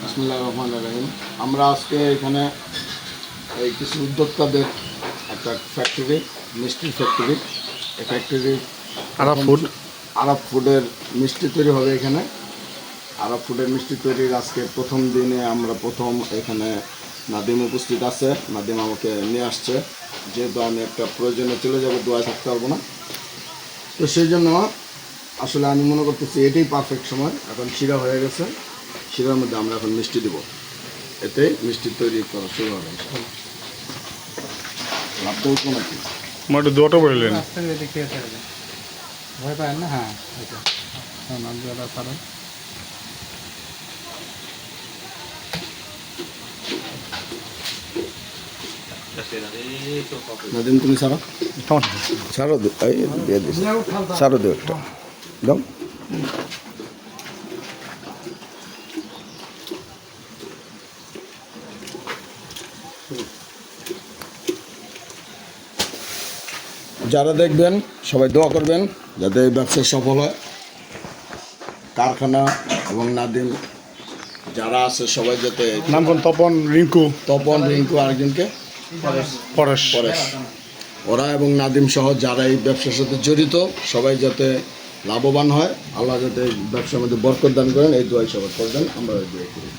বিসমিল্লাহির রহমানির রহিম। আমরা আজকে এখানে এই কিছু উদ্যোক্তাদের একটা ফ্যাক্টরি, মিষ্টির ফ্যাক্টরি, এই ফ্যাক্টরি আরব ফুডের মিষ্টি তৈরি হবে এখানে। আরব ফুডের মিষ্টি তৈরির আজকে প্রথম দিনে আমরা এখানে নাদিম উপস্থিত আছে। নাদিম আমাকে নিয়ে আসছে, যেহেতু আমি একটা প্রয়োজনে চলে যাবো, দোয়ায় থাকতে পারবো না। তো সেই জন্য আসলে আমি মনে করতেছি এটাই পারফেক্ট সময়। এখন শিরা হয়ে গেছে, শিরার মধ্যে আমরা এখন মিষ্টি দিব, এতে মিষ্টি তৈরি করা শুরু হবে। লাভ দেবো নাকি একটু দুটো বললেন ভয় পায় না? হ্যাঁ, কারণ নাদিম তুমি ছাড়ো, ছাড়ো এই দিয়ে দিস, ছাড়ো দেও একটা দাও। যারা দেখবেন সবাই দোয়া করবেন যাতে এই ব্যবসায় সফল হয়। কারখানা এবং নাদিম যারা আছে সবাই যাতে, নাম কোন? তপন রিঙ্কু আরেকজনকে পরেশ। ওরা এবং নাদিম সহ যারা এই ব্যবসার সাথে জড়িত সবাই যাতে লাভবান হয়, আল্লাহ যাতে এই ব্যবসার মধ্যে বরকত দান করেন, এই দোয়াই সবাই করবেন, আমরা এই দোয়াই করি।